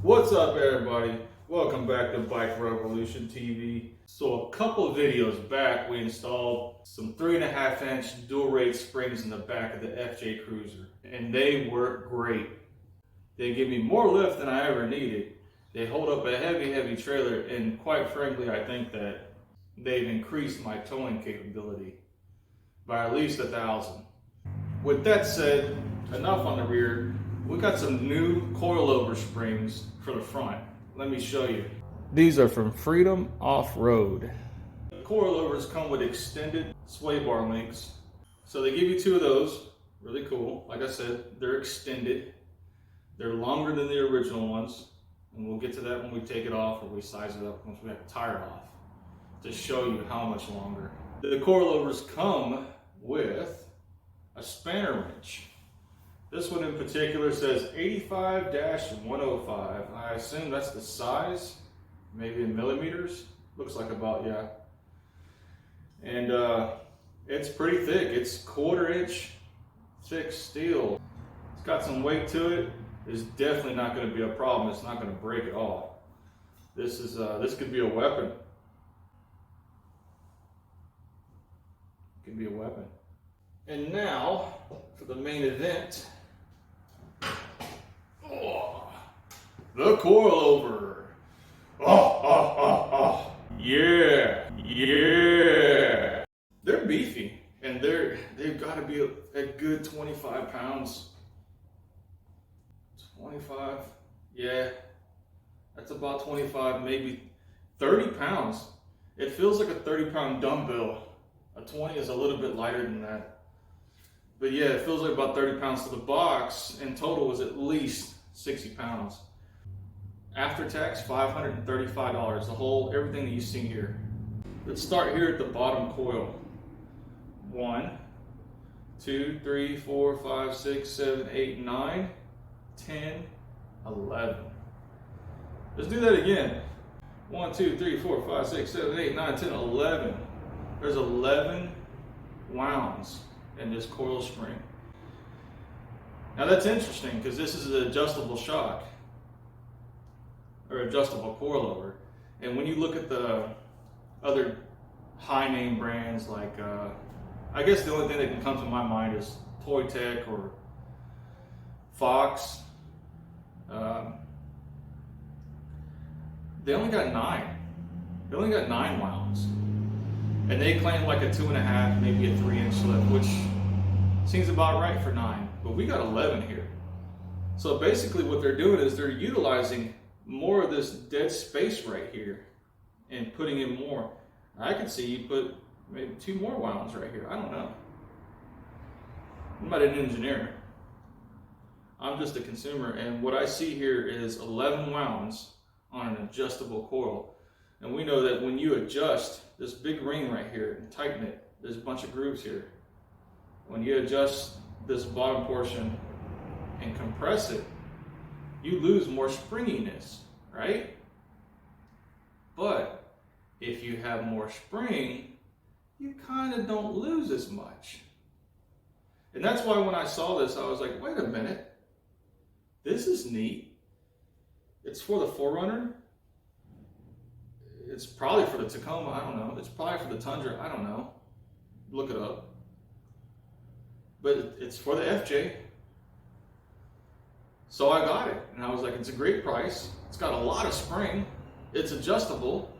What's up, everybody? Welcome back to Bike Revolution TV. So a couple of videos back, we installed some 3.5-inch dual rate springs in the back of the FJ Cruiser, and they work great. They give me more lift than I ever needed. They hold up a heavy trailer, and quite frankly, I think that they've increased my towing capability by at least 1,000. With that said, enough on the rear. We got some new coilover springs for the front. Let me show you. These are from Freedom Off-Road. The coilovers come with extended sway bar links. So they give you 2 of those. Really cool. Like I said, they're extended. They're longer than the original ones. And we'll get to that when we take it off or we size it up once we have the tire off, to show you how much longer. The coilovers come with a spanner wrench. This one in particular says 85-105. I assume that's the size, maybe in millimeters. Looks like about, yeah. And it's pretty thick. It's 1/4 inch thick steel. It's got some weight to it. It's definitely not going to be a problem. It's not going to break at all. This could be a weapon. It could be a weapon. And now for the main event. Oh, the coilover. Oh. Yeah. They're beefy, and they've got to be a good 25 pounds. 25, yeah. That's about 25, maybe 30 pounds. It feels like a 30-pound dumbbell. A 20 is a little bit lighter than that. But yeah, it feels like about 30 pounds. So the box in total was at least 60 pounds. After tax, $535. Everything that you see here. Let's start here at the bottom coil. 1, 2, 3, 4, 5, 6, 7, 8, 9, 10, 11. Let's do that again. 1, 2, 3, 4, 5, 6, 7, 8, 9, 10, 11. There's 11 wounds in this coil spring. Now that's interesting because this is an adjustable shock or adjustable coilover. And when you look at the other high name brands like, I guess the only thing that can come to my mind is Toy Tech or Fox. They only got 9. They only got 9 wounds. And they claim like a 2.5, maybe a 3-inch lift, which seems about right for 9. But we got 11 here. So basically what they're doing is they're utilizing more of this dead space right here and putting in more. I could see you put maybe 2 more wounds right here. I don't know. I'm not an engineer. I'm just a consumer. And what I see here is 11 wounds on an adjustable coil. And we know that when you adjust this big ring right here and tighten it, there's a bunch of grooves here. When you adjust this bottom portion and compress it, you lose more springiness, right? But if you have more spring, you kind of don't lose as much. And that's why when I saw this, I was like, wait a minute, this is neat. It's for the 4Runner. It's probably for the Tacoma, I don't know. It's probably for the Tundra, I don't know. Look it up. But it's for the FJ. So I got it, and I was like, it's a great price. It's got a lot of spring. It's adjustable.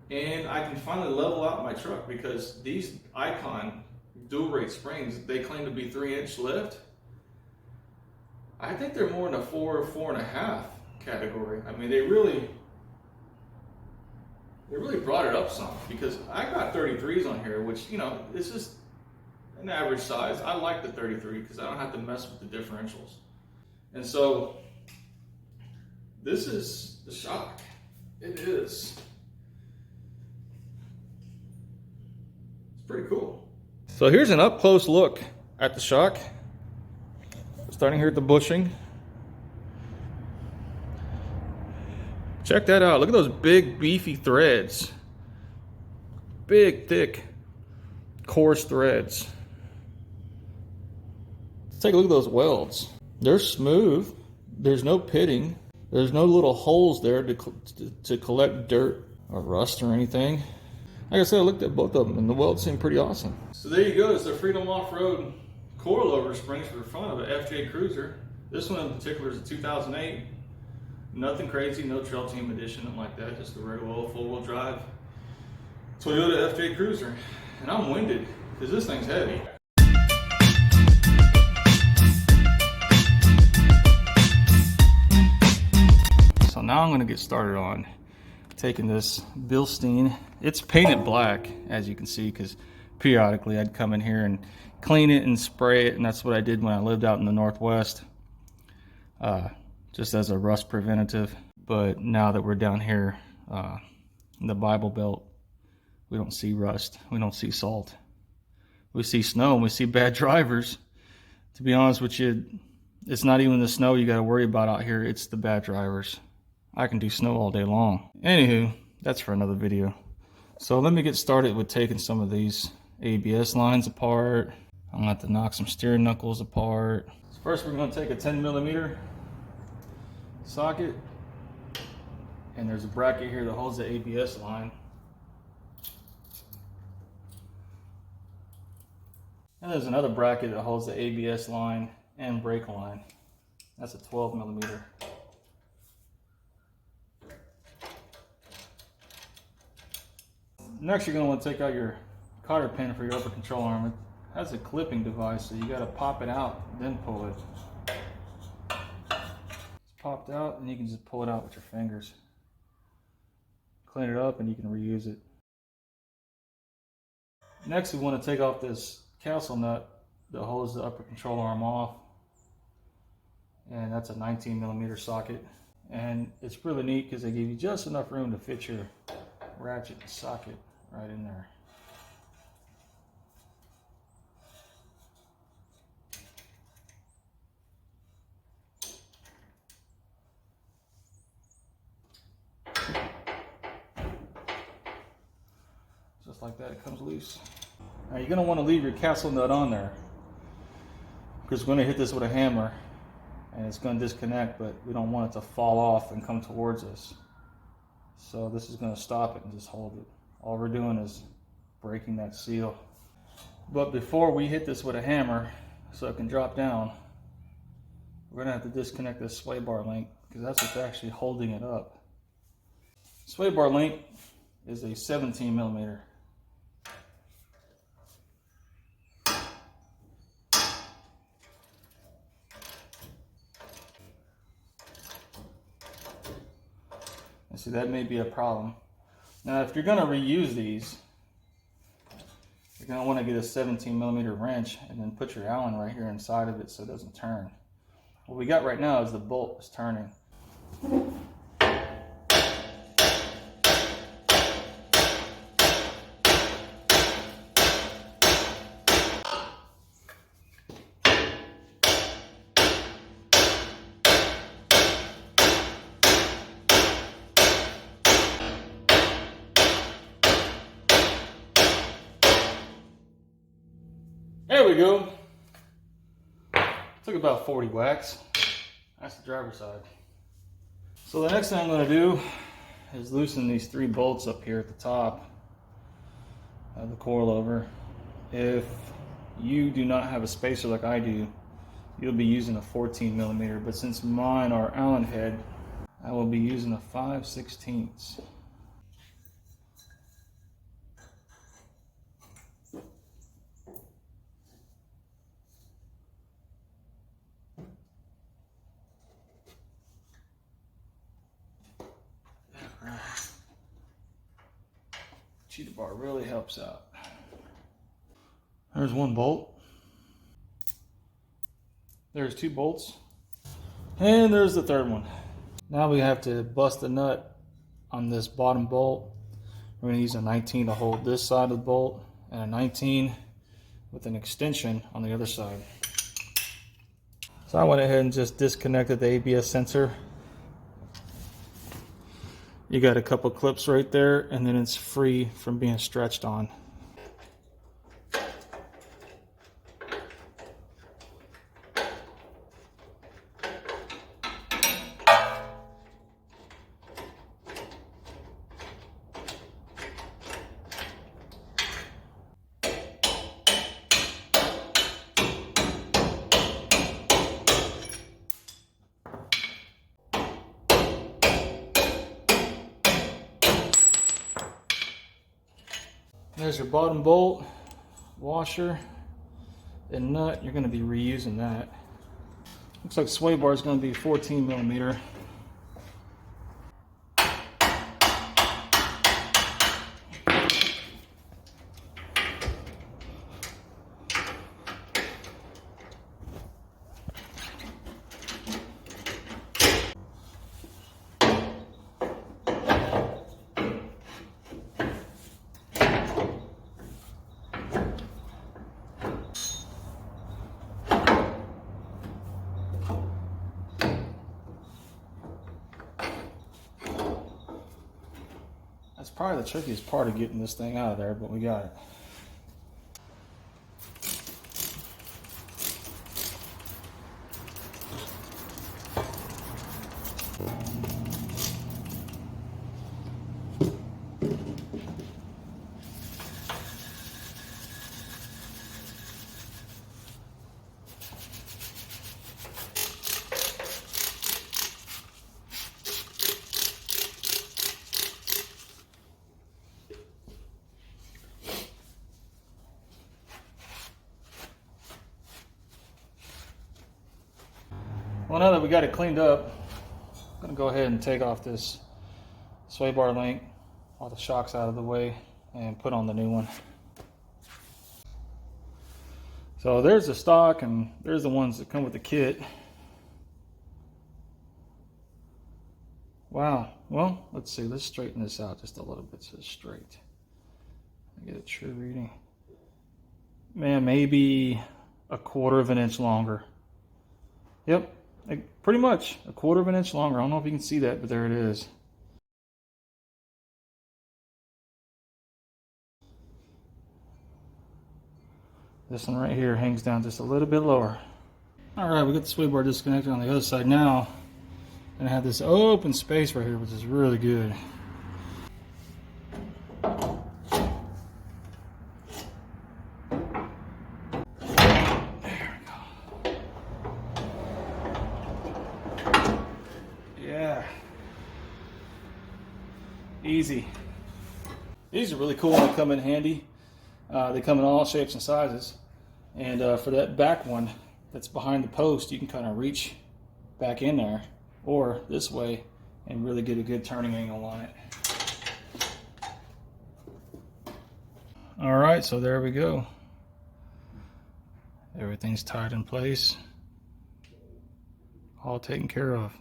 And I can finally level out my truck because these Icon dual rate springs, they claim to be 3-inch lift. I think they're more in a 4 or 4.5 category. I mean, they really brought it up some because I got 33s on here, which, you know, this is an average size. I like the 33 because I don't have to mess with the differentials. And so this is the shock. It is. It's pretty cool. So here's an up close look at the shock. Starting here at the bushing. Check that out. Look at those big beefy threads. Big, thick, coarse threads. Take a look at those welds. They're smooth. There's no pitting. There's no little holes there to collect dirt or rust or anything. Like I said, I looked at both of them and the welds seem pretty awesome. So there you go, it's the Freedom Off-Road coilover springs for the front of an FJ Cruiser. This one in particular is a 2008. Nothing crazy, no Trail Team edition, nothing like that, just a regular old four-wheel drive Toyota FJ Cruiser. And I'm winded, because this thing's heavy. So now I'm going to get started on taking this Bilstein. It's painted black, as you can see, because periodically I'd come in here and clean it and spray it, and that's what I did when I lived out in the Northwest, just as a rust preventative. But now that we're down here in the Bible Belt, we don't see rust, we don't see salt. We see snow and we see bad drivers. To be honest with you, it's not even the snow you got to worry about out here, it's the bad drivers. I can do snow all day long. Anywho, that's for another video. So let me get started with taking some of these ABS lines apart. I'm gonna have to knock some steering knuckles apart. So first we're gonna take a 10mm socket, and there's a bracket here that holds the ABS line. And there's another bracket that holds the ABS line and brake line. That's a 12mm. Next, you're going to want to take out your cotter pin for your upper control arm. It has a clipping device, so you got to pop it out, then pull it. It's popped out, and you can just pull it out with your fingers. Clean it up, and you can reuse it. Next, we want to take off this castle nut that holds the upper control arm off, and that's a 19mm socket. And it's really neat because they give you just enough room to fit your ratchet and socket right in there. Just like that, it comes loose. Now you're going to want to leave your castle nut on there, because we're going to hit this with a hammer and it's going to disconnect, but we don't want it to fall off and come towards us. So this is going to stop it and just hold it. All we're doing is breaking that seal. But before we hit this with a hammer so it can drop down, we're going to have to disconnect this sway bar link, because that's what's actually holding it up. Sway bar link is a 17mm. And see, that may be a problem. Now, if you're going to reuse these, you're going to want to get a 17mm wrench and then put your Allen right here inside of it so it doesn't turn. What we got right now is the bolt is turning. There we go. Took about 40 whacks. That's the driver's side. So the next thing I'm going to do is loosen these 3 bolts up here at the top of the coilover. If you do not have a spacer like I do, you'll be using a 14mm, but since mine are Allen head, I will be using a 5/16. Cheetah bar really helps out. There's 1 bolt. There's 2 bolts. And there's the 3rd one. Now we have to bust a nut on this bottom bolt. We're going to use a 19 to hold this side of the bolt, and a 19 with an extension on the other side. So I went ahead and just disconnected the ABS sensor. You got a couple clips right there, and then it's free from being stretched on. There's your bottom bolt, washer, and nut. You're going to be reusing that. Looks like sway bar is going to be 14 millimeter. That's probably the trickiest part of getting this thing out of there, but we got it. Well, now that we got it cleaned up, I'm going to go ahead and take off this sway bar link, all the shocks out of the way, and put on the new one. So there's the stock, and there's the ones that come with the kit. Wow. Well, let's see. Let's straighten this out just a little bit so it's straight. Get a true reading. Man, maybe a 1/4 of an inch longer. Yep. Like pretty much a 1/4 of an inch longer. I don't know if you can see that, but there it is. This one right here hangs down just a little bit lower. All right, we got the sway bar disconnected on the other side now, and I have this open space right here, which is really good. Yeah, easy. These are really cool and they come in handy. They come in all shapes and sizes. And for that back one that's behind the post, you can kind of reach back in there or this way and really get a good turning angle on it. All right, so there we go. Everything's tied in place. All taken care of.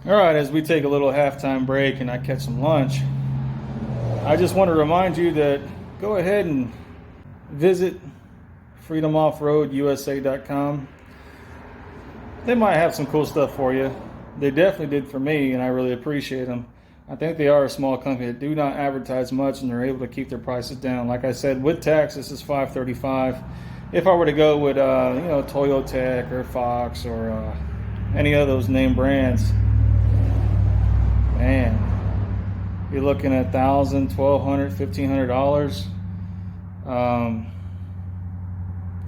All right, as we take a little halftime break and I catch some lunch, I just want to remind you that go ahead and visit freedomoffroadusa.com. They might have some cool stuff for you. They definitely did for me, and I really appreciate them. I think they are a small company that do not advertise much, and they're able to keep their prices down. Like I said, with tax, this is $535. If I were to go with, Toyotech or Fox or any of those name brands, man, you're looking at $1,000, $1,200, $1,500.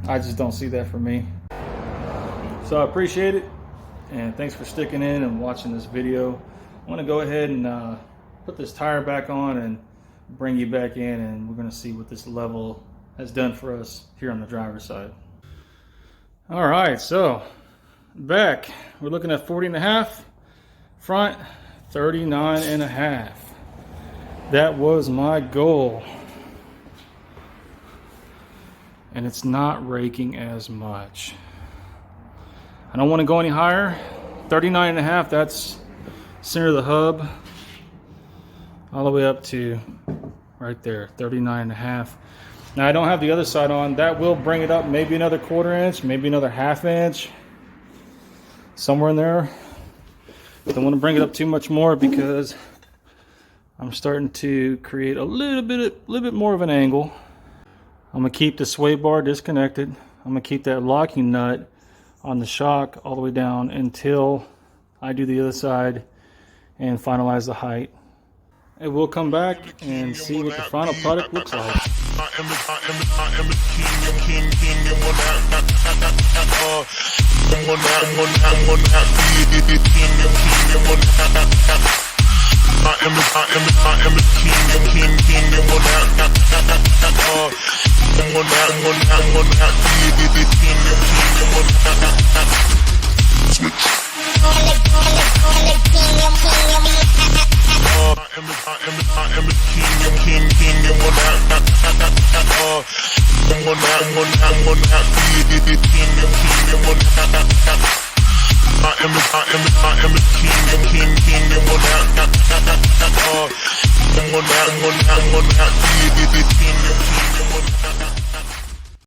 I just don't see that for me. So I appreciate it, and thanks for sticking in and watching this video. I want to go ahead and put this tire back on and bring you back in, and we're going to see what this level has done for us here on the driver's side. All right, so back, we're looking at 40.5, front 39.5. That was my goal, and it's not raking as much. I don't want to go any higher. 39.5, that's center of the hub, all the way up to right there, 39.5. Now I don't have the other side on. That will bring it up maybe another 1/4 inch, maybe another 1/2 inch, somewhere in there. Don't want to bring it up too much more because I'm starting to create a little bit more of an angle. I'm gonna keep the sway bar disconnected. I'm gonna keep that locking nut on the shock all the way down until I do the other side and finalize the height. And we'll come back and see what the final product looks like. I am the king, and am the king, king, and one out, one out, the king, and one out. Switch. I am the king, king, and one out, one out, the king, and one out. I am the king, king, and one out, one out, the king, and one out.